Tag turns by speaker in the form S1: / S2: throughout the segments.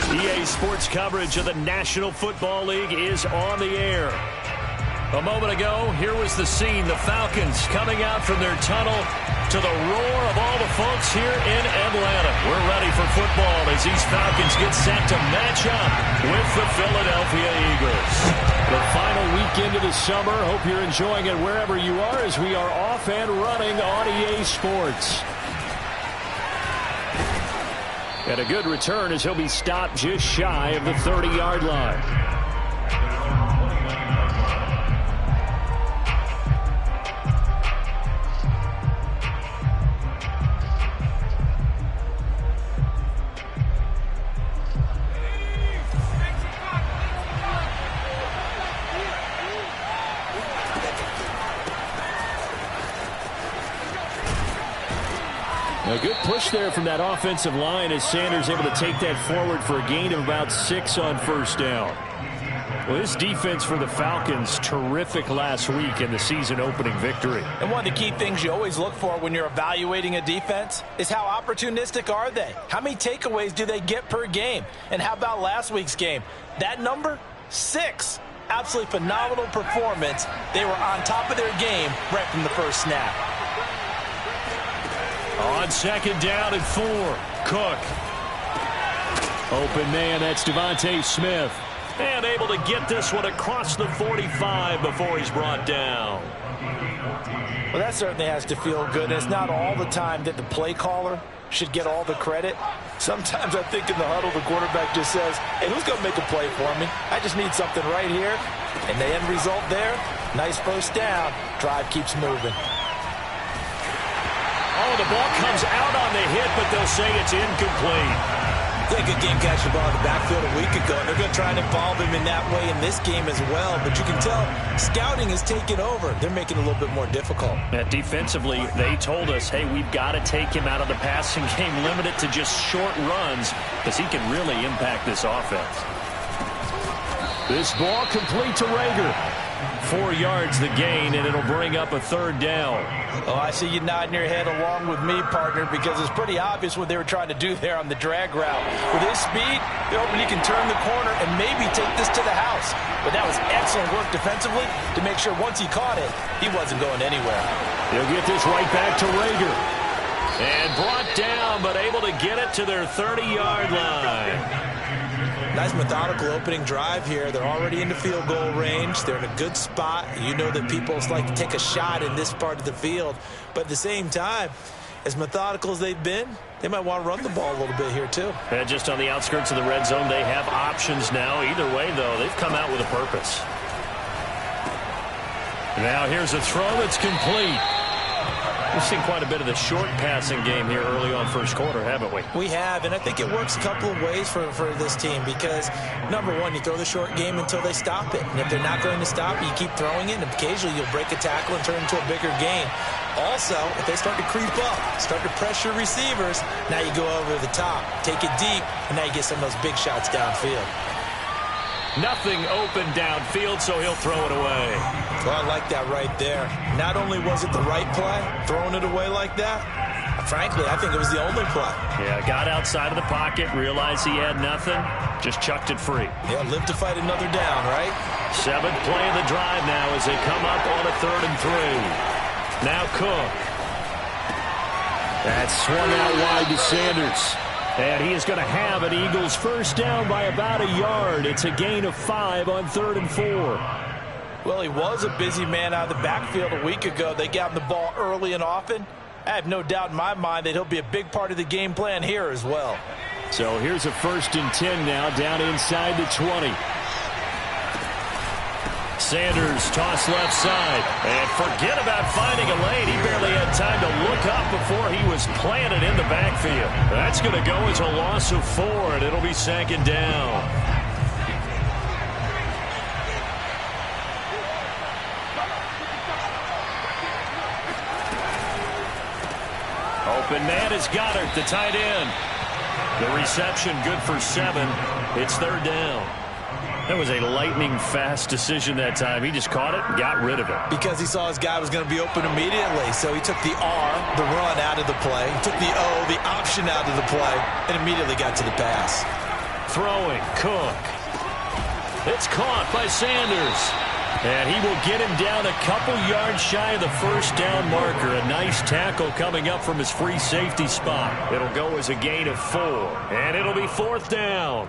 S1: EA Sports coverage of the National Football League is on the air. A moment ago, here was the scene. The Falcons coming out from their tunnel to the roar of all the folks here in Atlanta. We're ready for football as these Falcons get set to match up with the Philadelphia Eagles. The final weekend of the summer. Hope you're enjoying it wherever you are as we are off and running on EA Sports. And a good return as he'll be stopped just shy of the 30-yard line. A good push there from that offensive line as Sanders able to take that forward for a gain of about 6 on first down. Well, this defense for the Falcons, terrific last week in the season-opening victory.
S2: And one of the key things you always look for when you're evaluating a defense is how opportunistic are they? How many takeaways do they get per game? And how about last week's game? That number, 6. Absolutely phenomenal performance. They were on top of their game right from the first snap.
S1: On second down and 4, Cook. Open man, that's Devontae Smith. And able to get this one across the 45 before he's brought down.
S2: Well, that certainly has to feel good. And it's not all the time that the play caller should get all the credit. Sometimes I think in the huddle, the quarterback just says, hey, who's going to make a play for me? I just need something right here. And the end result there, nice first down. Drive keeps moving.
S1: Oh, the ball comes out on the hit, but they'll say it's incomplete.
S2: Yeah, good game catching the ball in the backfield a week ago. And they're going to try and involve him in that way in this game as well. But you can tell scouting is taking over. They're making it a little bit more difficult.
S1: Defensively, they told us, hey, we've got to take him out of the passing game, limit it to just short runs, because he can really impact this offense. This ball complete to Rager. 4 yards the gain, and it'll bring up a third down.
S2: Oh, I see you nodding your head along with me, partner, because it's pretty obvious what they were trying to do there on the drag route. With his speed, they're hoping he can turn the corner and maybe take this to the house. But that was excellent work defensively to make sure once he caught it, he wasn't going anywhere.
S1: They'll get this right back to Rager. And brought down, but able to get it to their 30-yard line.
S2: Nice methodical opening drive here. They're already in the field goal range. They're in a good spot. You know that people like to take a shot in this part of the field. But at the same time, as methodical as they've been, they might want to run the ball a little bit here too.
S1: And just on the outskirts of the red zone, they have options now. Either way, though, they've come out with a purpose. Now here's a throw that's complete. We've seen quite a bit of the short passing game here early on first quarter, haven't we?
S2: We have, and I think it works a couple of ways for this team because, number one, you throw the short game until they stop it. And if they're not going to stop it, you keep throwing it, and occasionally you'll break a tackle and turn it into a bigger gain. Also, if they start to creep up, start to pressure receivers, now you go over the top, take it deep, and now you get some of those big shots downfield.
S1: Nothing open downfield, so he'll throw it away.
S2: Well, I like that right there. Not only was it the right play, throwing it away like that, frankly, I think it was the only play.
S1: Yeah, got outside of the pocket, realized he had nothing, just chucked it free.
S2: Yeah, live to fight another down, right?
S1: 7th play of the drive now as they come up on a 3rd and 3. Now Cook. That's swung out wide to Sanders. And he is going to have an Eagles first down by about a yard. It's a gain of 5 on 3rd and 4.
S2: Well, he was a busy man out of the backfield a week ago. They got him the ball early and often. I have no doubt in my mind that he'll be a big part of the game plan here as well.
S1: So here's a 1st and 10 now, down inside the 20. Sanders toss left side. And forget about finding a lane. He barely had time to look up before he was planted in the backfield. That's going to go as a loss of 4, and it'll be 2nd down. Open man is Goddard, the tight end. The reception good for 7. It's 3rd down. That was a lightning-fast decision that time. He just caught it and got rid of it.
S2: Because he saw his guy was going to be open immediately. So he took the R, the run, out of the play. He took the O, the option, out of the play, and immediately got to the pass.
S1: Throwing, Cook. It's caught by Sanders. And he will get him down a couple yards shy of the 1st down marker. A nice tackle coming up from his free safety spot. It'll go as a gain of 4. And it'll be 4th down.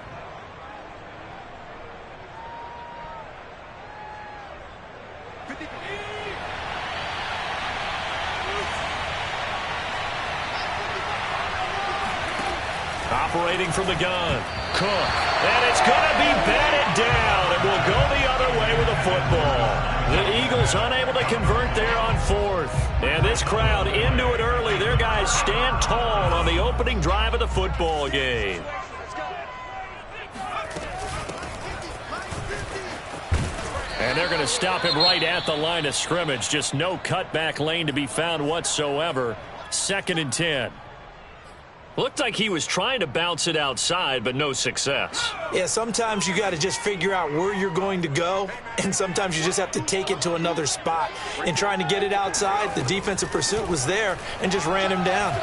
S1: Operating from the gun. Cook. And it's going to be batted down. And will go the other way with a football. The Eagles unable to convert there on 4th. And this crowd into it early. Their guys stand tall on the opening drive of the football game. And they're going to stop him right at the line of scrimmage. Just no cutback lane to be found whatsoever. 2nd and 10. Looked like he was trying to bounce it outside, but no success.
S2: Yeah, sometimes you got to just figure out where you're going to go, and sometimes you just have to take it to another spot. In trying to get it outside, the defensive pursuit was there and just ran him down.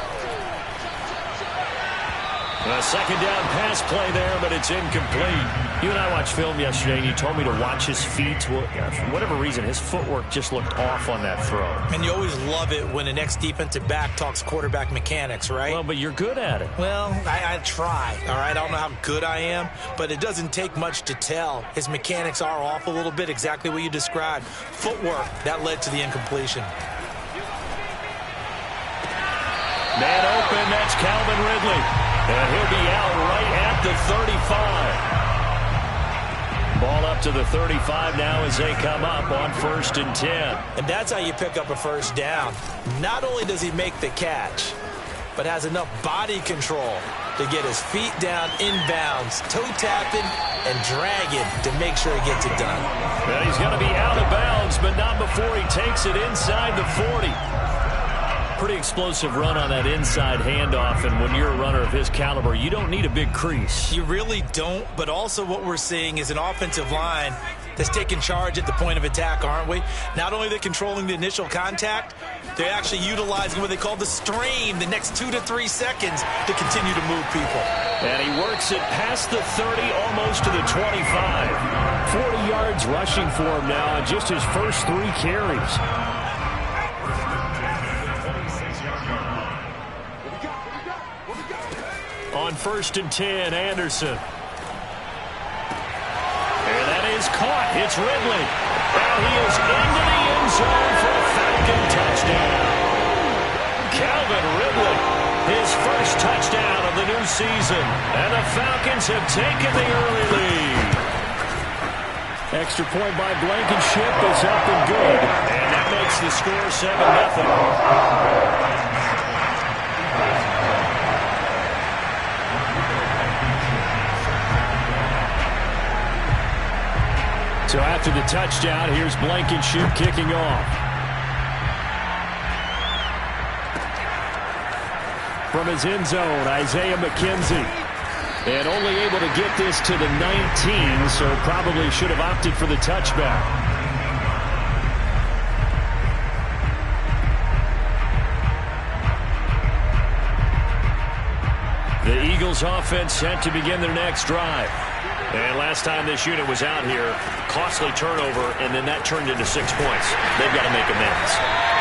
S1: A 2nd down pass play there, but it's incomplete. You and I watched film yesterday, and you told me to watch his feet. Well, for whatever reason, his footwork just looked off on that throw.
S2: And you always love it when an ex-defensive back talks quarterback mechanics, right?
S1: Well, but you're good at it.
S2: Well, I try, all right? I don't know how good I am, but it doesn't take much to tell. His mechanics are off a little bit, exactly what you described. Footwork, that led to the incompletion.
S1: Man open, that's Calvin Ridley. And he'll be out right at the 35. Ball up to the 35 now as they come up on 1st and 10.
S2: And that's how you pick up a 1st down. Not only does he make the catch, but has enough body control to get his feet down inbounds, toe tapping and dragging to make sure he gets it done.
S1: Well, he's going to be out of bounds, but not before he takes it inside the 40. Pretty explosive run on that inside handoff, and when you're a runner of his caliber, you don't need a big crease.
S2: You really don't, but also what we're seeing is an offensive line that's taking charge at the point of attack, aren't we? Not only are they controlling the initial contact, they're actually utilizing what they call the strain, the next 2 to 3 seconds to continue to move people.
S1: And he works it past the 30, almost to the 25. 40 yards rushing for him now on just his first 3 carries. On 1st and 10, Anderson. And that is caught. It's Ridley. Now he is into the end zone for a Falcon touchdown. Calvin Ridley, his first touchdown of the new season. And the Falcons have taken the early lead. Extra point by Blankenship is up and good. And that makes the score 7-0. So after the touchdown, here's Blankenship kicking off. From his end zone, Isaiah McKenzie. And only able to get this to the 19, so probably should have opted for the touchback. Eagles offense set to begin their next drive. And last time this unit was out here, costly turnover, and then that turned into 6 points. They've got to make amends.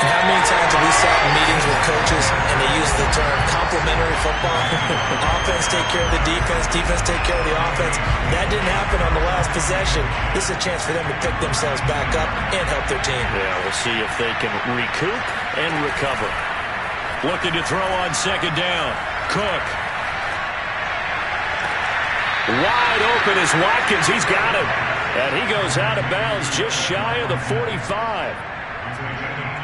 S2: And how many times have we sat in meetings with coaches and they use the term complementary football? Offense take care of the defense, defense take care of the offense. That didn't happen on the last possession. This is a chance for them to pick themselves back up and help their team.
S1: Yeah, we'll see if they can recoup and recover. Looking to throw on second down. Cook. Wide open is Watkins. He's got him. And he goes out of bounds just shy of the 45.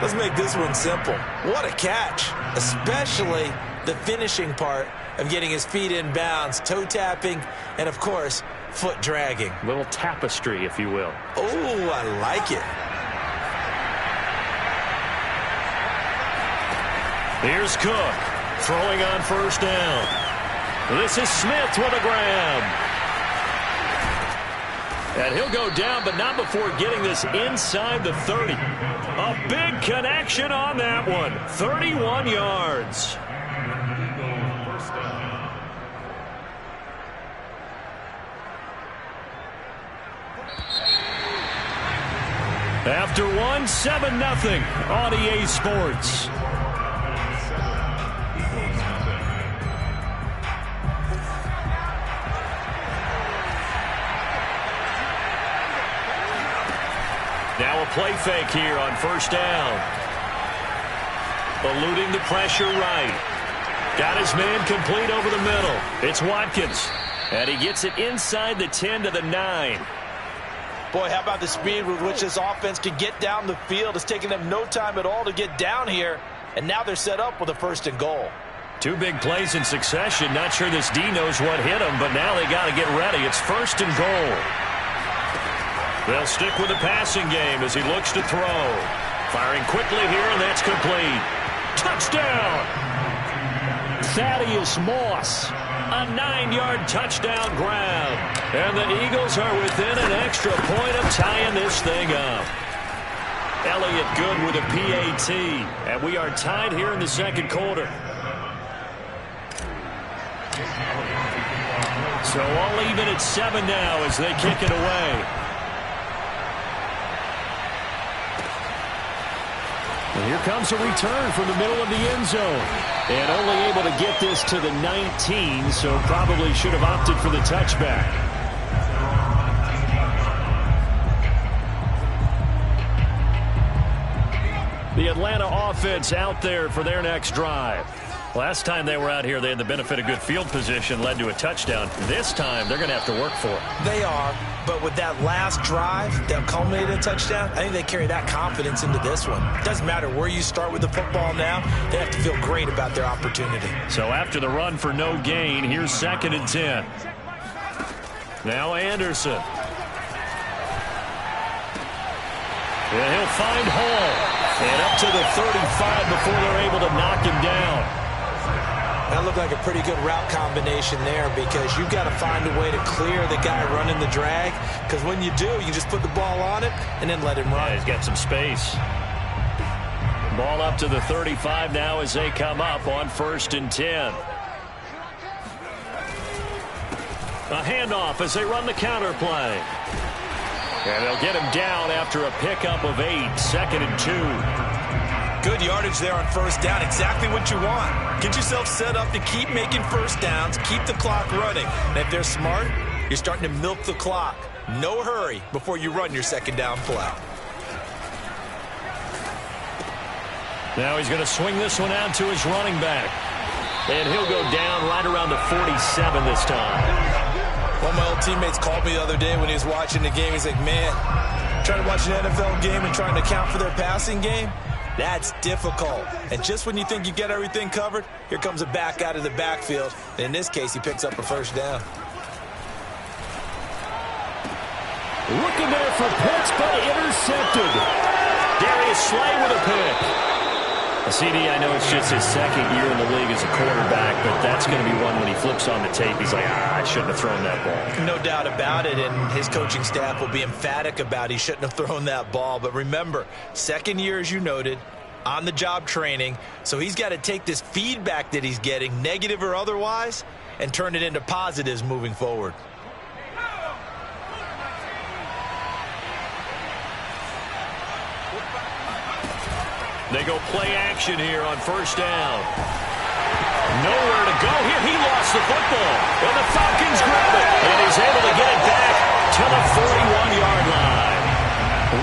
S2: Let's make this one simple. What a catch, especially the finishing part of getting his feet in bounds, toe tapping, and, of course, foot dragging.
S1: Little tapestry, if you will.
S2: Oh, I like it.
S1: Here's Cook throwing on first down. This is Smith with a grab. And he'll go down, but not before getting this inside the 30. A big connection on that one. 31 yards. After one, 7-0 on EA Sports. Now a play fake here on first down. Eluding the pressure right. Got his man complete over the middle. It's Watkins. And he gets it inside the 10 to the 9.
S2: Boy, how about the speed with which this offense can get down the field? It's taking them no time at all to get down here. And now they're set up with a 1st and goal.
S1: 2 big plays in succession. Not sure this D knows what hit him, but now they got to get ready. It's 1st and goal. They'll stick with the passing game as he looks to throw. Firing quickly here, and that's complete. Touchdown! Thaddeus Moss. A 9-yard touchdown grab. And the Eagles are within an extra point of tying this thing up. Elliott Good with a PAT. And we are tied here in the second quarter. So all even at 7 now as they kick it away. And here comes a return from the middle of the end zone. And only able to get this to the 19, so probably should have opted for the touchback. The Atlanta offense out there for their next drive. Last time they were out here, they had the benefit of good field position, led to a touchdown. This time, they're going to have to work for it.
S2: They are, but with that last drive that culminated in a touchdown, I think they carry that confidence into this one. Doesn't matter where you start with the football now, they have to feel great about their opportunity.
S1: So after the run for no gain, here's 2nd and 10. Now Anderson. And he'll find Hall. And up to the 35 before they're able to knock him down.
S2: That looked like a pretty good route combination there because you've got to find a way to clear the guy running the drag, because when you do, you just put the ball on it and then let him run.
S1: Yeah, he's got some space. Ball up to the 35 now as they come up on 1st and 10. A handoff as they run the counter play. And they'll get him down after a pickup of 8, 2nd and 2.
S2: Good yardage there on first down. Exactly what you want. Get yourself set up to keep making first downs, keep the clock running. And if they're smart, you're starting to milk the clock. No hurry before you run your second down play.
S1: Now he's going to swing this one out to his running back. And he'll go down right around the 47 this time.
S2: One of my old teammates called me the other day when he was watching the game. He's like, man, trying to watch an NFL game and trying to account for their passing game? That's difficult. And just when you think you get everything covered, here comes a back out of the backfield. And in this case, he picks up a first down.
S1: Looking there for Pitts, but intercepted. Darius Slay with a pick. CD, I know it's just his 2nd year in the league as a quarterback, but that's going to be one when he flips on the tape. He's like, I shouldn't have thrown that ball.
S2: No doubt about it, and his coaching staff will be emphatic about he shouldn't have thrown that ball. But remember, 2nd year, as you noted, on-the-job training, so he's got to take this feedback that he's getting, negative or otherwise, and turn it into positives moving forward.
S1: They go play action here on first down. Nowhere to go here. He lost the football. And the Falcons grab it. And he's able to get it back to the 41-yard line.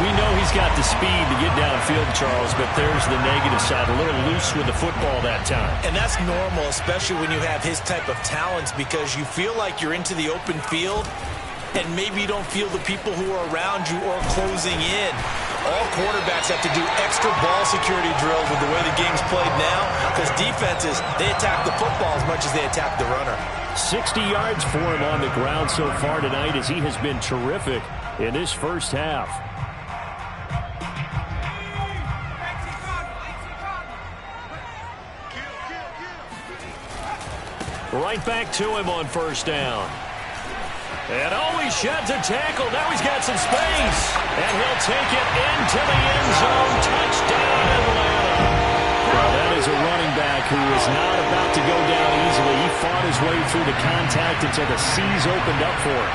S1: We know he's got the speed to get downfield, Charles, but there's the negative side. A little loose with the football that time. And
S2: that's normal, especially when you have his type of talents, because you feel like you're into the open field, and maybe you don't feel the people who are around you or closing in. All quarterbacks have to do extra ball security drills with the way the game's played now, because defenses, they attack the football as much as they attack the runner.
S1: 60 yards for him on the ground so far tonight, as he has been terrific in this first half. Right back to him on first down. And he sheds a tackle. Now he's got some space. And he'll take it into the end zone. Touchdown, Atlanta. Well, that is a running back who is not about to go down easily. He fought his way through the contact until the seas opened up for him.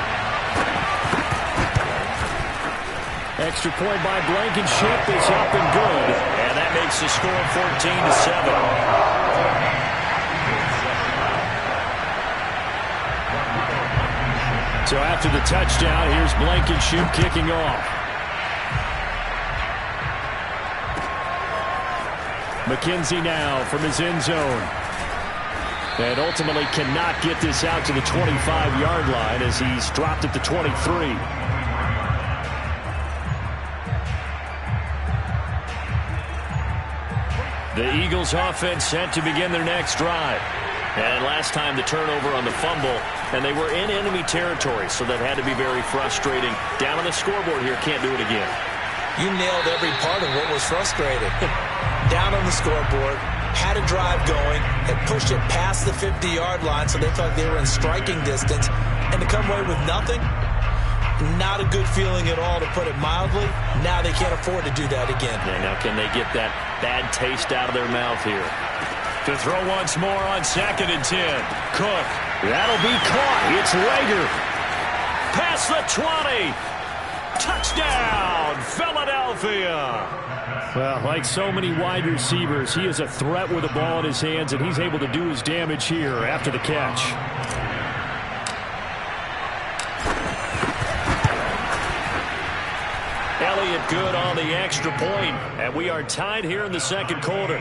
S1: Extra point by Blankenship is up and good. And that makes the score 14-7. So after the touchdown, here's Blankenship kicking off. McKenzie now from his end zone. And ultimately cannot get this out to the 25-yard line as he's dropped at the 23. The Eagles offense set to begin their next drive. And last time the turnover on the fumble, and they were in enemy territory, so that had to be very frustrating. Down on the scoreboard here, can't do it again.
S2: You nailed every part of what was frustrating. Down on the scoreboard, had a drive going, had pushed it past the 50-yard line, so they thought they were in striking distance, and to come away with nothing, not a good feeling at all, to put it mildly. Now they can't afford to do that again.
S1: Yeah, now can they get that bad taste out of their mouth here? To throw once more on 2nd and 10. Cook. That'll be caught. It's Rager. Past the 20. Touchdown, Philadelphia. Well, like so many wide receivers, he is a threat with the ball in his hands, and he's able to do his damage here after the catch. Elliott good on the extra point, and we are tied here in the second quarter.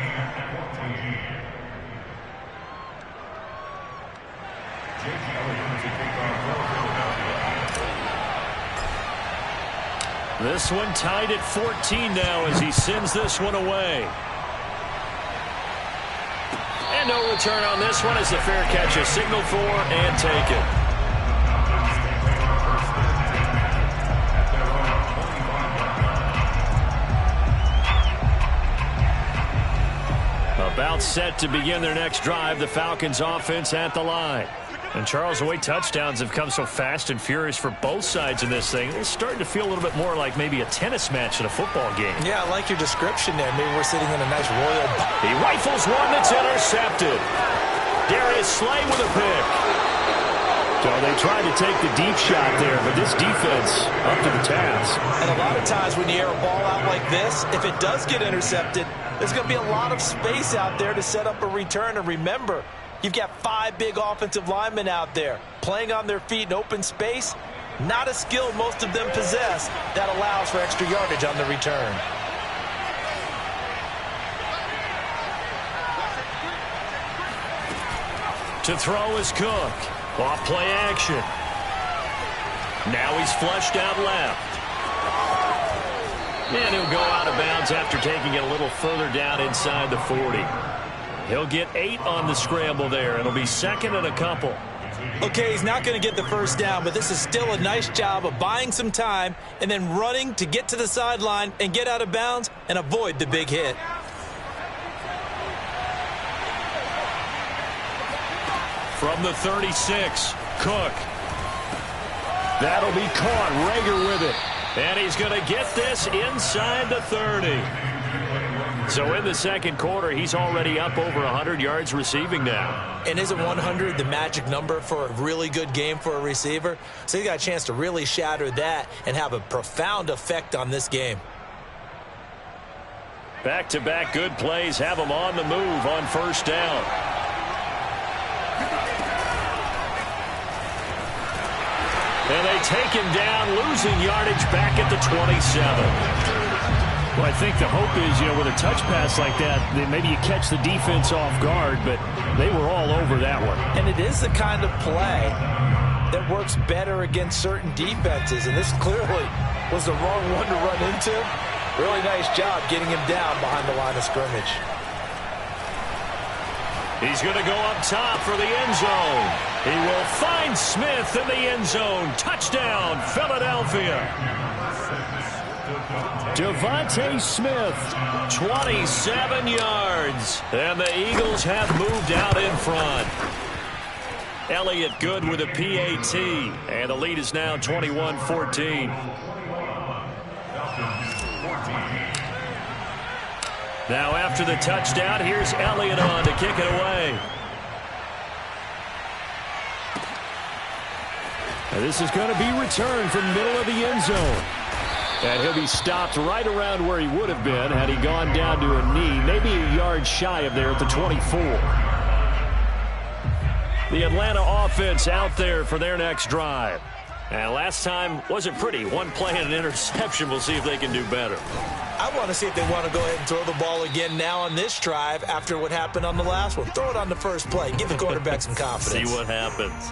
S1: This one tied at 14 now as he sends this one away. And no return on this one as the fair catch is signaled for and taken. About set to begin their next drive, the Falcons offense at the line. And Charles, the way touchdowns have come so fast and furious for both sides in this thing, it's starting to feel a little bit more like maybe a tennis match in a football game.
S2: Yeah, I like your description there. Maybe we're sitting in a nice royal...
S1: He rifles one that's intercepted. Darius Slay with a pick. So they tried to take the deep shot there, but this defense up to the task.
S2: And a lot of times when you air a ball out like this, if it does get intercepted, there's going to be a lot of space out there to set up a return. And remember, you've got 5 big offensive linemen out there playing on their feet in open space. Not a skill most of them possess that allows for extra yardage on the return.
S1: To throw is Cook. Off play action. Now he's flushed out left. And he'll go out of bounds after taking it a little further down inside the 40. He'll get 8 on the scramble there. It'll be 2nd and a couple.
S2: Okay, he's not going to get the first down, but this is still a nice job of buying some time and then running to get to the sideline and get out of bounds and avoid the big hit.
S1: From the 36, Cook. That'll be caught. Rager with it. And he's going to get this inside the 30. So in the second quarter, he's already up over 100 yards receiving now.
S2: And isn't 100 the magic number for a really good game for a receiver? So he got a chance to really shatter that and have a profound effect on this game.
S1: Back-to-back good plays have him on the move on first down. And they take him down, losing yardage back at the 27.
S3: Well, I think the hope is, with a touch pass like that, then maybe you catch the defense off guard, but they were all over that one.
S2: And it is the kind of play that works better against certain defenses, and this clearly was the wrong one to run into. Really nice job getting him down behind the line of scrimmage.
S1: He's going to go up top for the end zone. He will find Smith in the end zone. Touchdown, Philadelphia.
S3: Devontae Smith,
S1: 27 yards. And the Eagles have moved out in front. Elliott good with a PAT. And the lead is now 21-14. Now after the touchdown, here's Elliott on to kick it away.
S3: And this is going to be returned from the middle of the end zone. And he'll be stopped right around where he would have been had he gone down to a knee, maybe a yard shy of there at the 24. The Atlanta offense out there for their next drive. And last time wasn't pretty. One play and an interception. We'll see if they can do better.
S2: I want to see if they want to go ahead and throw the ball again now on this drive after what happened on the last one. Throw it on the first play. Give the quarterback some confidence.
S1: See what happens.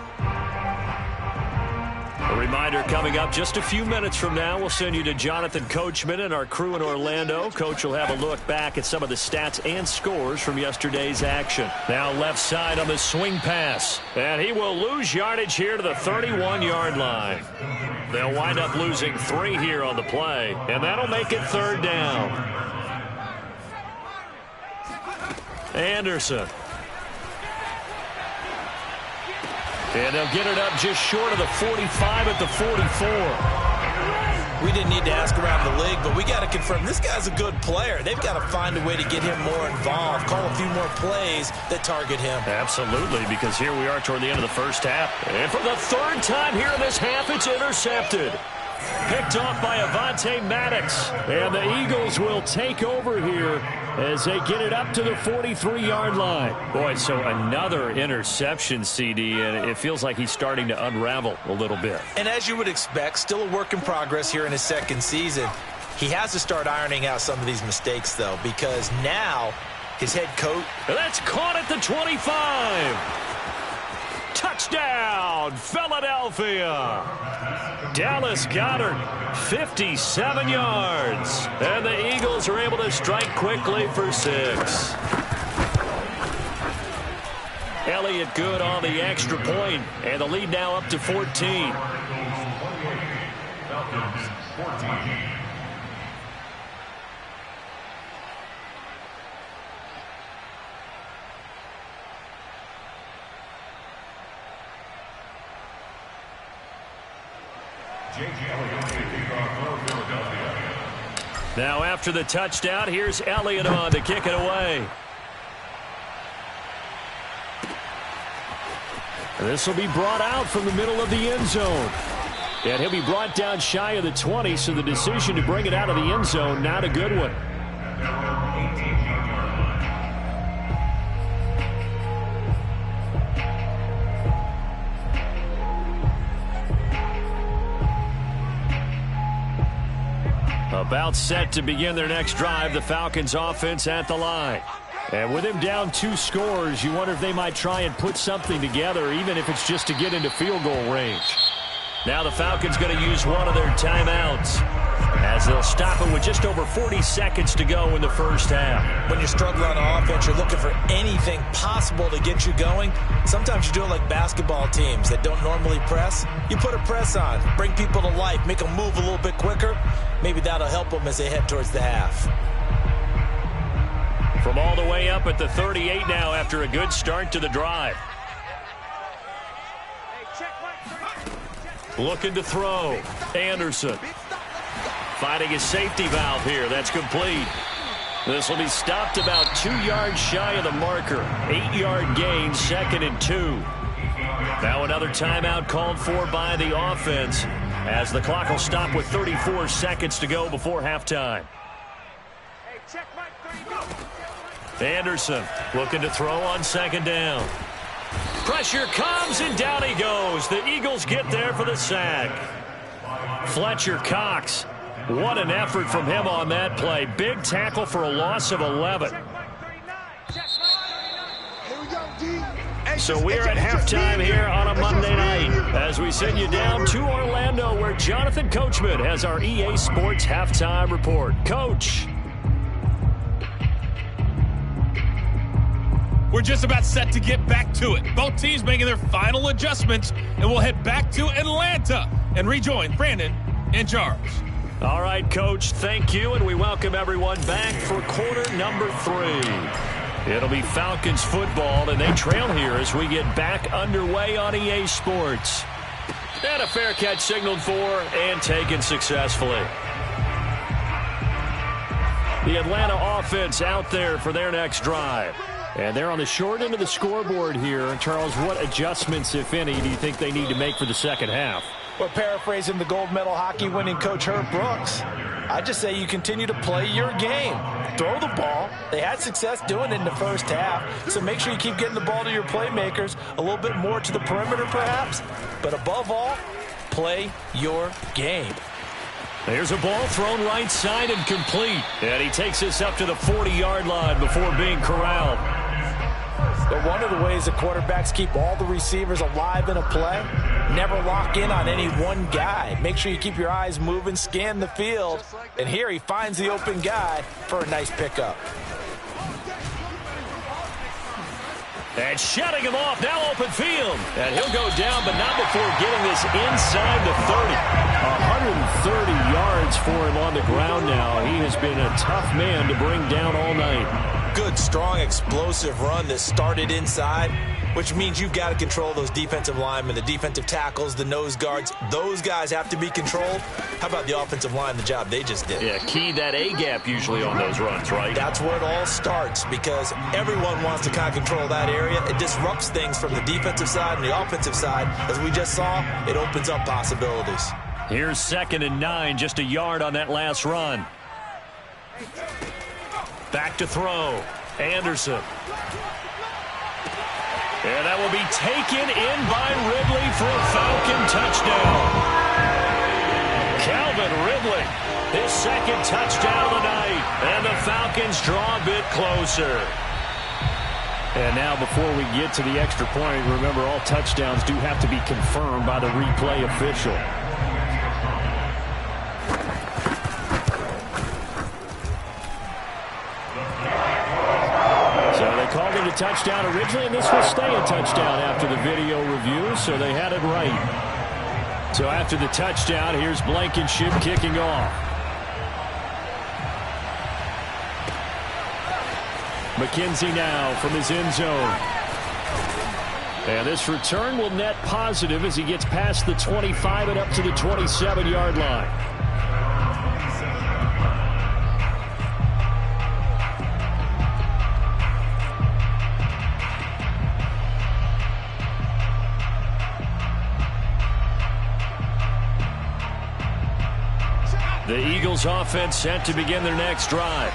S1: A reminder coming up just a few minutes from now, we'll send you to Jonathan Coachman and our crew in Orlando. Coach will have a look back at some of the stats and scores from yesterday's action. Now left side on the swing pass. And he will lose yardage here to the 31-yard line. They'll wind up losing 3 here on the play. And that'll make it third down. Anderson. And they'll get it up just short of the 45 at the 44.
S2: We didn't need to ask around the league, but we got to confirm this guy's a good player. They've got to find a way to get him more involved, call a few more plays that target him.
S1: Absolutely, because here we are toward the end of the first half. And for the third time here in this half, it's intercepted. Picked off by Avonte Maddox. And the Eagles will take over here as they get it up to the 43-yard line. Boy, so another interception, CD, and it feels like he's starting to unravel a little bit.
S2: And as you would expect, still a work in progress here in his second season. He has to start ironing out some of these mistakes, though, because now his head coach...
S1: That's caught at the 25. Touchdown, Philadelphia. Dallas Goedert, 57 yards. And the Eagles are able to strike quickly for 6. Elliott good on the extra point, and the lead now up to 14. Falcons, 14. Now after the touchdown, here's Elliott on to kick it away.
S3: And this will be brought out from the middle of the end zone. And he'll be brought down shy of the 20, so the decision to bring it out of the end zone, not a good one.
S1: About set to begin their next drive, the Falcons offense at the line.
S3: And with him down 2 scores, you wonder if they might try and put something together, even if it's just to get into field goal range.
S1: Now the Falcons going to use one of their timeouts as they'll stop it with just over 40 seconds to go in the first half.
S2: When you're struggling on offense, you're looking for anything possible to get you going. Sometimes you do it like basketball teams that don't normally press. You put a press on, bring people to life, make them move a little bit quicker. Maybe that'll help them as they head towards the half.
S1: From all the way up at the 38 now after a good start to the drive. Looking to throw. Anderson. Finding his safety valve here. That's complete. This will be stopped about 2 yards shy of the marker. 8-yard gain, 2nd and 2. Now another timeout called for by the offense as the clock will stop with 34 seconds to go before halftime. Anderson looking to throw on 2nd down. Pressure comes, and down he goes. The Eagles get there for the sack. Fletcher Cox. What an effort from him on that play. Big tackle for a loss of 11. So we're at halftime here on a Monday night as we send you down to Orlando where Jonathan Coachman has our EA Sports halftime report. Coach.
S4: We're just about set to get back to it. Both teams making their final adjustments, and we'll head back to Atlanta and rejoin Brandon and Charles.
S1: All right, Coach, thank you, and we welcome everyone back for quarter number 3. It'll be Falcons football, and they trail here as we get back underway on EA Sports. And a fair catch signaled for and taken successfully. The Atlanta offense out there for their next drive. And they're on the short end of the scoreboard here. Charles, what adjustments, if any, do you think they need to make for the second half?
S2: Well, paraphrasing the gold medal hockey winning coach Herb Brooks, I just say you continue to play your game. Throw the ball. They had success doing it in the first half, so make sure you keep getting the ball to your playmakers, a little bit more to the perimeter perhaps, but above all, play your game.
S1: There's a ball thrown right side and complete, and he takes this up to the 40-yard line before being corralled.
S2: But one of the ways the quarterbacks keep all the receivers alive in a play, never lock in on any one guy. Make sure you keep your eyes moving, scan the field, and here he finds the open guy for a nice pickup.
S1: And shutting him off, now open field. And he'll go down, but not before getting this inside the 30. 130 yards for him on the ground now. He has been a tough man to bring down all night.
S2: Good, strong, explosive run that started inside, which means you've got to control those defensive linemen, the defensive tackles, the nose guards. Those guys have to be controlled. How about the offensive line, the job they just did?
S1: Yeah, key that A-gap usually on those runs, right?
S2: That's where it all starts because everyone wants to kind of control that area. It disrupts things from the defensive side and the offensive side. As we just saw, it opens up possibilities.
S1: Here's 2nd and 9, just a yard on that last run. Back to throw. Anderson. And that will be taken in by Ridley for a Falcon touchdown. Calvin Ridley, his 2nd touchdown of the night. And the Falcons draw a bit closer. And now before we get to the extra point, remember all touchdowns do have to be confirmed by the replay official. Called it a touchdown originally, and this will stay a touchdown after the video review, so they had it right. So after the touchdown, here's Blankenship kicking off. McKenzie now from his end zone. And this return will net positive as he gets past the 25 and up to the 27-yard line. The Eagles offense set to begin their next drive.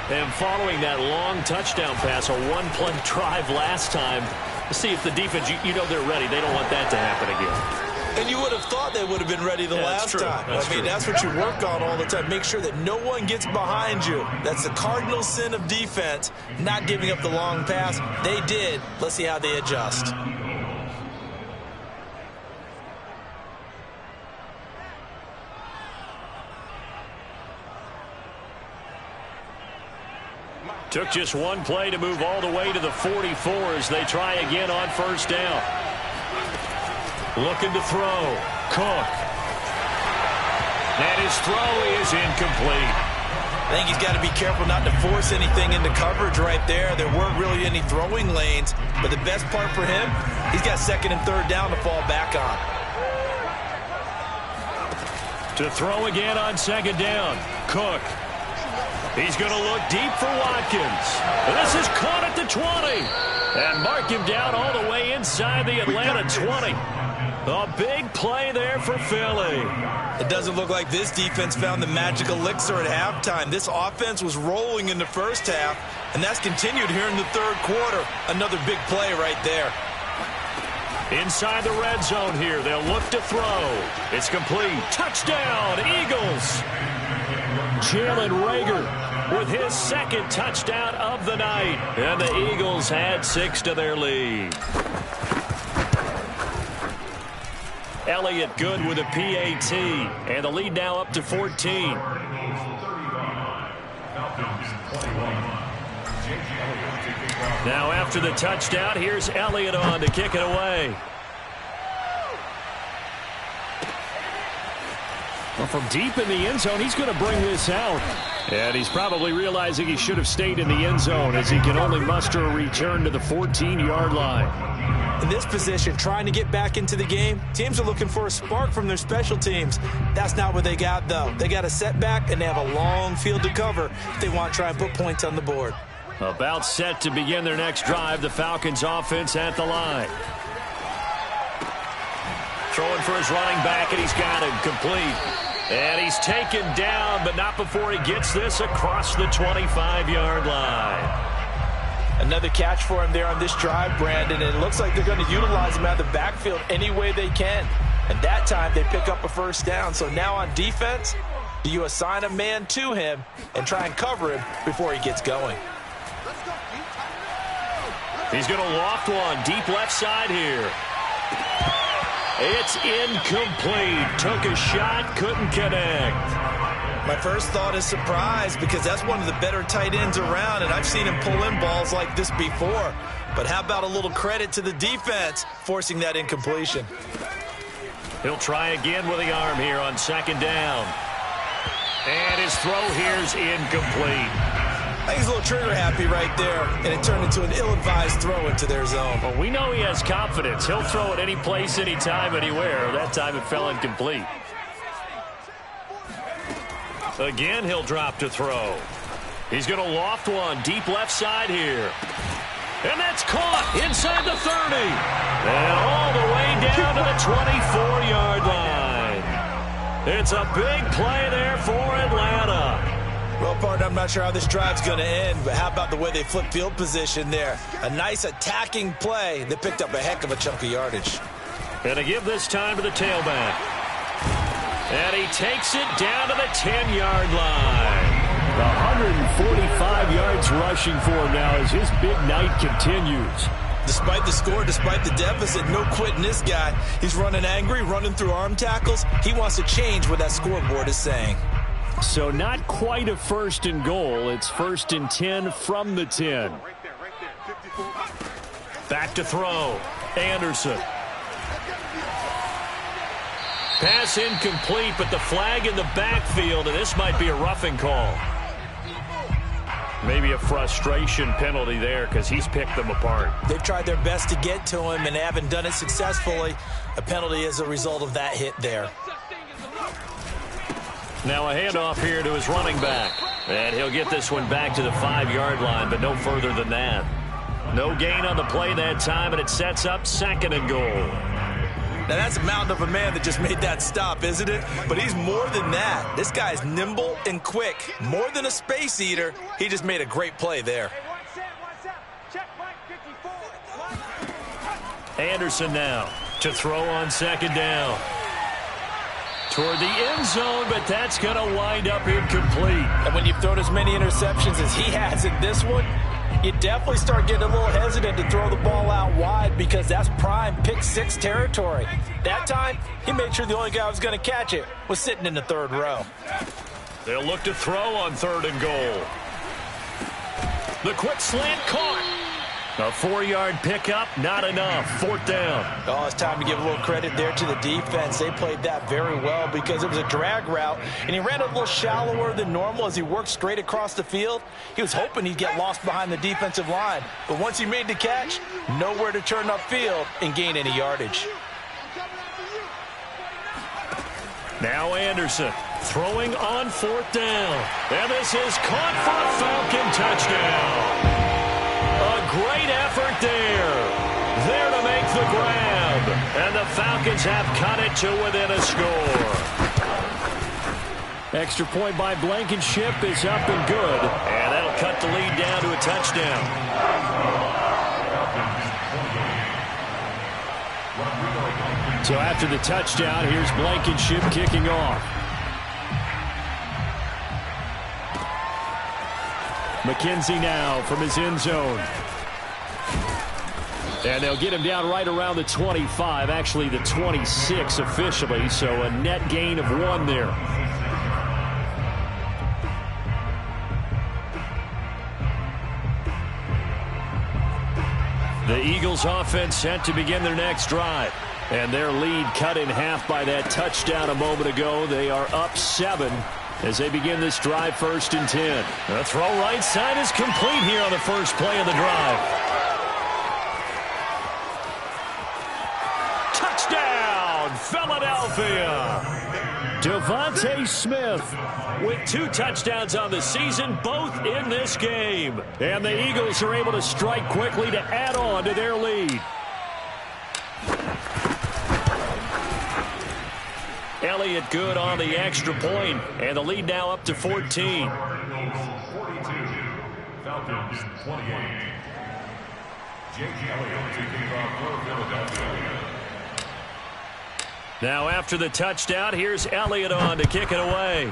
S1: And following that long touchdown pass, a one-play drive last time, to see if the defense, you know they're ready. They don't want that to happen again.
S2: And you would have thought they would have been ready the last time. That's what you work on all the time. Make sure that no one gets behind you. That's the cardinal sin of defense, not giving up the long pass. They did. Let's see how they adjust.
S1: Took just one play to move all the way to the 44 as they try again on 1st down. Looking to throw. Cook. And his throw is incomplete.
S2: I think he's got to be careful not to force anything into coverage right there. There weren't really any throwing lanes, but the best part for him, he's got 2nd and 3rd down to fall back on.
S1: To throw again on 2nd down. Cook. He's going to look deep for Watkins. This is caught at the 20. And mark him down all the way inside the Atlanta 20. A big play there for Philly.
S2: It doesn't look like this defense found the magic elixir at halftime. This offense was rolling in the first half, and that's continued here in the third quarter. Another big play right there.
S1: Inside the red zone here, they'll look to throw. It's complete. Touchdown, Eagles. Jalen Reagor with his second touchdown of the night. And the Eagles add 6 to their lead. Elliott good with a PAT. And the lead now up to 14. Now after the touchdown, here's Elliott on to kick it away. Well, from deep in the end zone, he's going to bring this out. And he's probably realizing he should have stayed in the end zone as he can only muster a return to the 14-yard line.
S2: In this position, trying to get back into the game, teams are looking for a spark from their special teams. That's not what they got, though. They got a setback, and they have a long field to cover if they want to try and put points on the board.
S1: About set to begin their next drive, the Falcons offense at the line. Throwing for his running back, and he's got him complete. And he's taken down, but not before he gets this across the 25-yard line.
S2: Another catch for him there on this drive, Brandon. And it looks like they're going to utilize him out of the backfield any way they can. And that time they pick up a first down. So now on defense, do you assign a man to him and try and cover him before he gets going?
S1: He's going to loft one deep left side here. It's incomplete. Took a shot, couldn't connect.
S2: My first thought is surprise because that's one of the better tight ends around, and I've seen him pull in balls like this before. But how about a little credit to the defense forcing that incompletion?
S1: He'll try again with the arm here on second down. And his throw here's incomplete.
S2: I think he's a little trigger happy right there, and it turned into an ill-advised throw into their zone.
S1: Well, we know he has confidence. He'll throw it any place, anytime, anywhere. That time it fell incomplete. Again, he'll drop to throw. He's going to loft one deep left side here. And that's caught inside the 30. And all the way down to the 24-yard line. It's a big play there for Atlanta.
S2: Well, partner, I'm not sure how this drive's going to end, but how about the way they flip field position there? A nice attacking play that picked up a heck of a chunk of yardage.
S1: And to give this time to the tailback. And he takes it down to the 10-yard line.
S3: 145 yards rushing for him now as his big night continues.
S2: Despite the score, despite the deficit, no quitting this guy. He's running angry, running through arm tackles. He wants to change what that scoreboard is saying.
S3: So not quite a first and goal. It's first and 10 from the 10.
S1: Back to throw. Anderson. Pass incomplete, but the flag in the backfield, and this might be a roughing call. Maybe a frustration penalty there because he's picked them apart.
S2: They've tried their best to get to him and haven't done it successfully. A penalty as a result of that hit there.
S1: Now a handoff here to his running back. And he'll get this one back to the 5-yard line, but no further than that. No gain on the play that time, and it sets up second and goal.
S2: Now that's a mountain of a man that just made that stop, isn't it? But he's more than that. This guy's nimble and quick. More than a space eater, he just made a great play there.
S1: Anderson now to throw on second down. Toward the end zone, but that's going to wind up incomplete.
S2: And when you've thrown as many interceptions as he has in this one, you definitely start getting a little hesitant to throw the ball out wide because that's prime pick six territory. That time, he made sure the only guy who was going to catch it was sitting in the third row.
S1: They'll look to throw on third and goal. The quick slant caught. A 4-yard pickup, not enough. Fourth down.
S2: Oh, it's time to give a little credit there to the defense. They played that very well because it was a drag route, and he ran a little shallower than normal as he worked straight across the field. He was hoping he'd get lost behind the defensive line, but once he made the catch, nowhere to turn upfield and gain any yardage.
S1: Now Anderson Throwing on 4th down. And this is caught for a Falcon touchdown. A great effort there. There to make the grab. And the Falcons have cut it to within a score.
S3: Extra point by Blankenship is up and good.
S1: And that'll cut the lead down to a touchdown.
S3: So after the touchdown, here's Blankenship kicking off. McKenzie now from his end zone. And they'll get him down right around the 25, actually the 26 officially, so a net gain of 1 there.
S1: The Eagles offense set to begin their next drive. And their lead cut in half by that touchdown a moment ago. They are up 7 as they begin this drive, 1st and 10. The throw right side is complete here on the first play of the drive. Touchdown, Philadelphia!
S3: Devontae Smith
S1: with 2 touchdowns on the season, both in this game. And the Eagles are able to strike quickly to add on to their lead. Elliott good on the extra point, and the lead now up to 14.
S5: Falcons 28. Jake Elliott taking off for Philadelphia.
S1: Now after the touchdown, here's Elliott on to kick it away.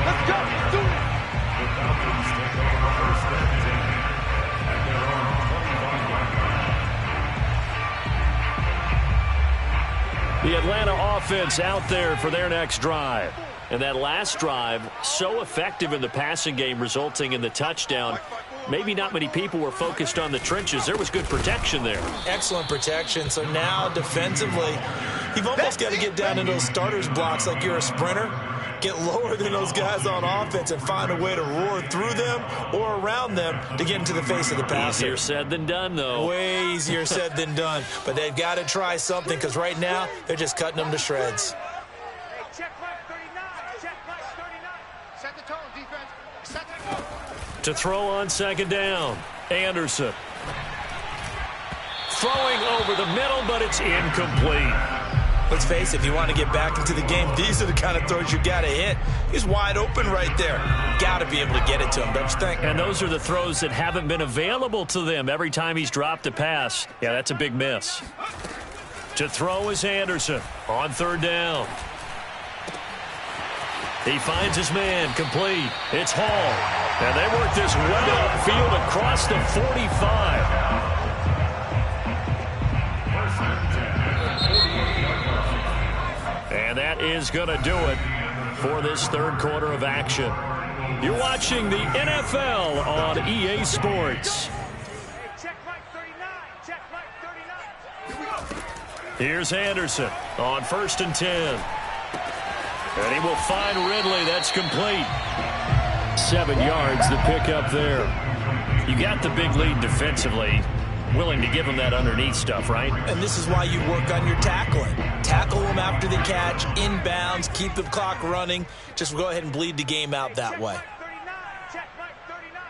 S5: Let's go. Do it. The Falcons take over first and 10 at their own 25-yard line.
S1: The Atlanta offense out there for their next drive. And that last drive, so effective in the passing game, resulting in the touchdown. Maybe not many people were focused on the trenches. There was good protection there.
S2: Excellent protection. So now defensively, you've almost got to get down into those starters blocks like you're a sprinter. Get lower than those guys on offense and find a way to roar through them or around them to get into the face of the passer.
S1: Easier said than done, though.
S2: Way easier said than done. But they've got to try something because right now they're just cutting them to shreds.
S6: Hey, check right 39. Check right 39. Set the tone, defense. Set the tone.
S1: To throw on 2nd down, Anderson. Throwing over the middle, but it's incomplete.
S2: Let's face it, if you want to get back into the game, these are the kind of throws you got to hit. He's wide open right there. Got to be able to get it to him, don't you think?
S1: And those are the throws that haven't been available to them every time he's dropped a pass. Yeah, that's a big miss. To throw is Anderson on 3rd down. He finds his man, complete. It's Hall. And they work this well upfield across the 45. And that is going to do it for this 3rd quarter of action. You're watching the NFL on EA Sports.
S6: Hey, check right 39. Check right 39. Here we go.
S1: Here's Anderson on 1st and 10. And he will find Ridley. That's complete.
S3: 7 yards, the pickup there.
S1: You got the big lead defensively. Willing to give him that underneath stuff, right?
S2: And this is why you work on your tackling. Tackle them after the catch, inbounds, keep the clock running. Just go ahead and bleed the game out that way.
S6: Check right 39.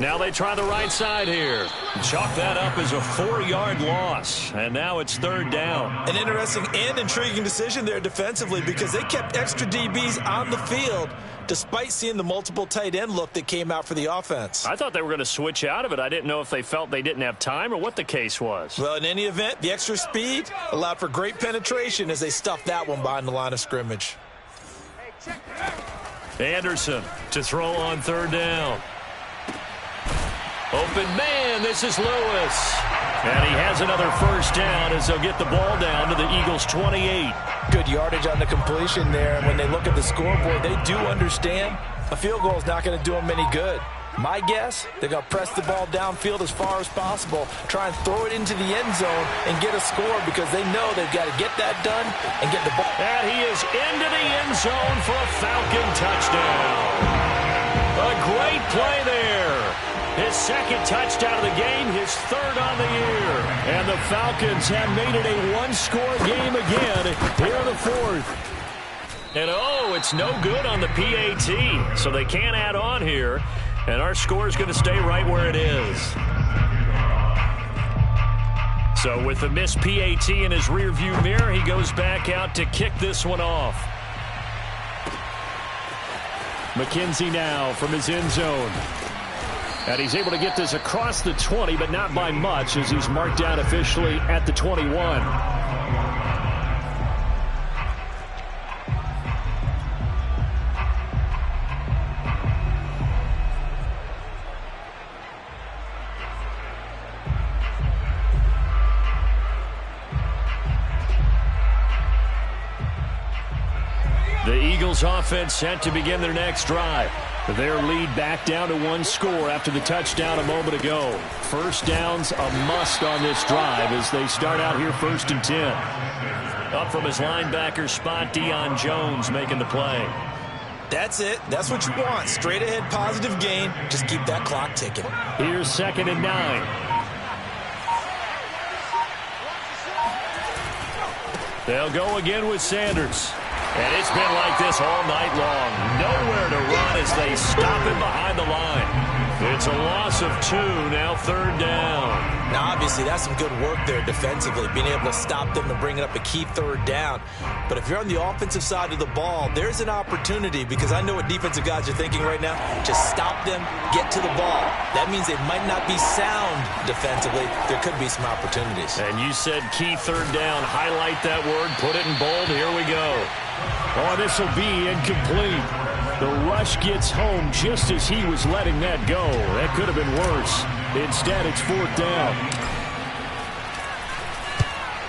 S1: Now they try the right side here. Chalk that up as a 4-yard loss. And now it's 3rd down.
S2: An interesting and intriguing decision there defensively because they kept extra DBs on the field despite seeing the multiple tight end look that came out for the offense.
S1: I thought they were going to switch out of it. I didn't know if they felt they didn't have time or what the case was.
S2: Well, in any event, the extra speed allowed for great penetration as they stuffed that one behind the line of scrimmage.
S6: Hey, check.
S1: Anderson to throw on 3rd down. Open man, this is Lewis. And he has another 1st down as they'll get the ball down to the Eagles' 28.
S2: Good yardage on the completion there. And when they look at the scoreboard, they do understand a field goal is not going to do them any good. My guess, they're going to press the ball downfield as far as possible, try and throw it into the end zone and get a score because they know they've got to get that done and get the ball.
S1: And he is into the end zone for a Falcon touchdown. A great play there. His
S3: second touchdown of the game, his third on the year. And the Falcons have made it a one-score game again here in the fourth. And, oh, it's no good on the PAT, so they can't add on here. And our score is going to stay right where it is. So with the missed PAT in his rearview mirror, he goes back out to kick this one off. McKenzie now from his end zone. And he's able to get this across the 20, but not by much, as he's marked down officially at the 21. The Eagles offense set to begin their next drive. Their lead back down to one score after the touchdown a moment ago. First down's a must on this drive as they start out here 1st and 10. Up from his linebacker spot, Deion Jones making the play.
S2: That's it. That's what you want. Straight ahead positive gain. Just keep that clock ticking.
S3: Here's 2nd and 9. They'll go again with Sanders. And it's been like this all night long. Nowhere to run as they stop him behind the line. It's a loss of 2, now 3rd down.
S2: Now, obviously, that's some good work there defensively, being able to stop them and bring it up a key 3rd down. But if you're on the offensive side of the ball, there's an opportunity, because I know what defensive guys are thinking right now. Just stop them, get to the ball. That means they might not be sound defensively. There could be some opportunities.
S3: And you said key 3rd down. Highlight that word, put it in bold. Here we go. Oh, this will be incomplete. The rush gets home just as he was letting that go. That could have been worse. Instead, it's 4th down.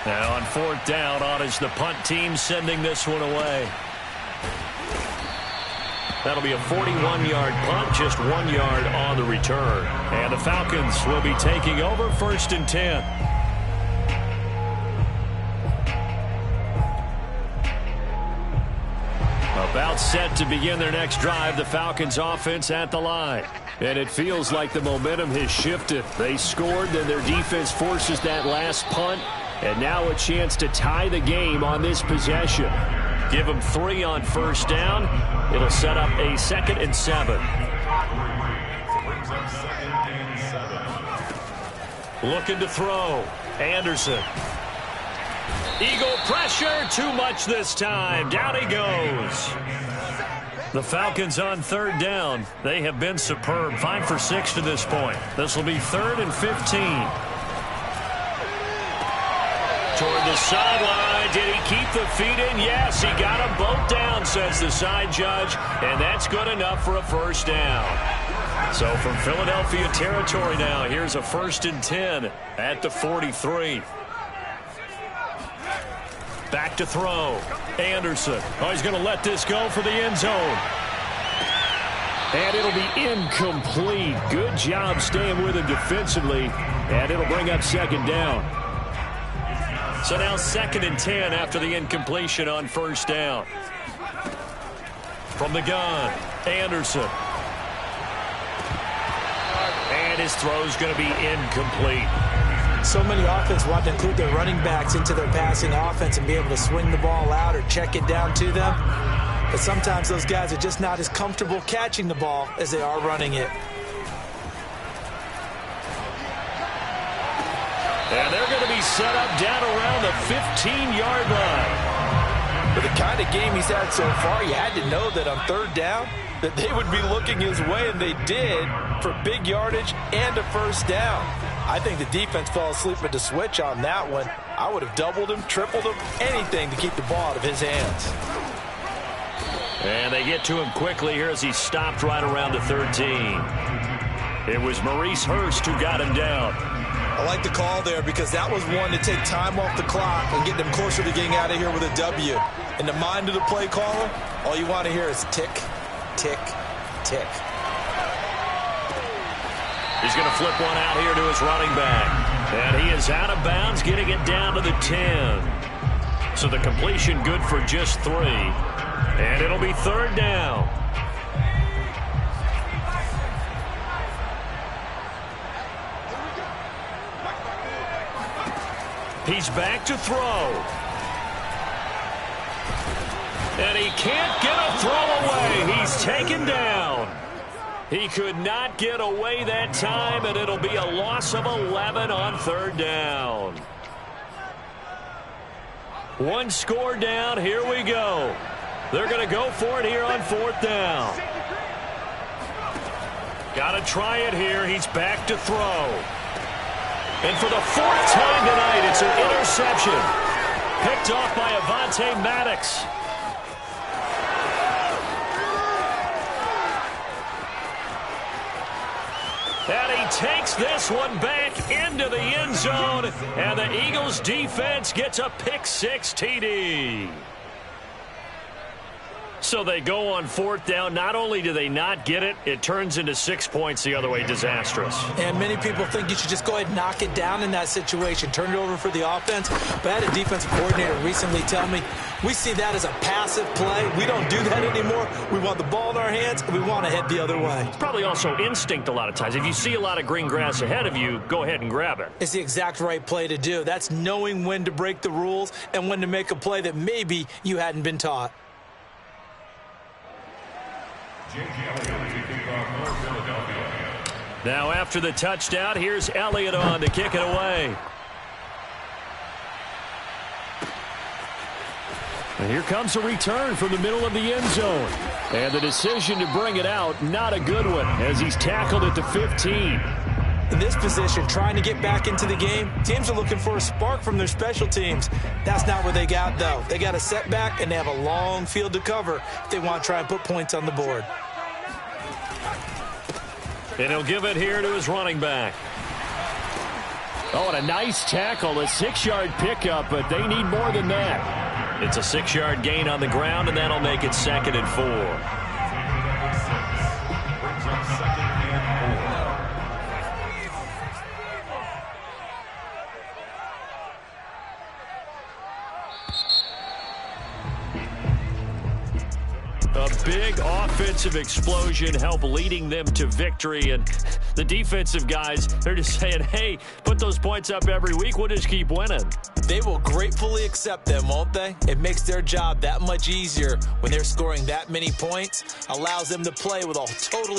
S3: Now on 4th down, on is the punt team sending this one away. That'll be a 41-yard punt, just 1 yard on the return. And the Falcons will be taking over 1st and 10. About set to begin their next drive, the Falcons offense at the line. And it feels like the momentum has shifted. They scored, then their defense forces that last punt. And now a chance to tie the game on this possession. Give them 3 on 1st down. It'll set up a 2nd and 7. Looking to throw. Anderson. Eagle pressure, too much this time. Down he goes. The Falcons on 3rd down. They have been superb. 5 for 6 to this point. This will be 3rd and 15. Toward the sideline. Did he keep the feet in? Yes, he got them both down, says the side judge. And that's good enough for a 1st down. So from Philadelphia territory now, here's a 1st and 10 at the 43. Back to throw. Anderson. Oh, he's going to let this go for the end zone. And it'll be incomplete. Good job staying with him defensively. And it'll bring up 2nd down. So now 2nd and 10 after the incompletion on 1st down. From the gun, Anderson. And his throw's going to be incomplete.
S2: So many offenses want to include their running backs into their passing offense and be able to swing the ball out or check it down to them. But sometimes those guys are just not as comfortable catching the ball as they are running it.
S3: And they're going to be set up down around the 15-yard line.
S2: With the kind of game he's had so far, you had to know that on 3rd down that they would be looking his way, and they did, for big yardage and a 1st down. I think the defense fell asleep with the switch on that one. I would have doubled him, tripled him, anything to keep the ball out of his hands.
S3: And they get to him quickly here as he stopped right around the 13. It was Maurice Hurst who got him down.
S2: I like the call there because that was one to take time off the clock and get them closer to getting out of here with a W. In the mind of the play caller, all you want to hear is tick, tick, tick.
S3: He's going to flip one out here to his running back. And he is out of bounds, getting it down to the 10. So the completion good for just 3. And it'll be 3rd down. He's back to throw. And he can't get a throw away. He's taken down. He could not get away that time, and it'll be a loss of 11 on third down. One score down. Here we go. They're going to go for it here on fourth down. Got to try it here. He's back to throw. And for the fourth time tonight, it's an interception. Picked off by Avonte Maddox. And he takes this one back into the end zone. And the Eagles defense gets a pick-6 TD. So they go on fourth down. Not only do they not get it, it turns into 6 points the other way. Disastrous.
S2: And many people think you should just go ahead and knock it down in that situation. Turn it over for the offense. But I had a defensive coordinator recently tell me, we see that as a passive play. We don't do that anymore. We want the ball in our hands, and we want to head the other way.
S3: It's probably also instinct a lot of times. If you see a lot of green grass ahead of you, go ahead and grab it.
S2: It's the exact right play to do. That's knowing when to break the rules and when to make a play that maybe you hadn't been taught.
S3: Now after the touchdown, here's Elliott on to kick it away. And here comes a return from the middle of the end zone. And the decision to bring it out, not a good one, as he's tackled at the 15.
S2: In this position, trying to get back into the game, teams are looking for a spark from their special teams. That's not what they got, though. They got a setback, and they have a long field to cover if they want to try and put points on the board.
S3: And he'll give it here to his running back. Oh, and a nice tackle, a 6-yard pickup, but they need more than that. It's a 6-yard gain on the ground, and that'll make it 2nd and 4. A big offensive explosion helped leading them to victory. And the defensive guys, they're just saying, hey, put those points up every week. We'll just keep winning.
S2: They will gratefully accept them, won't they? It makes their job that much easier when they're scoring that many points. Allows them to play with a totally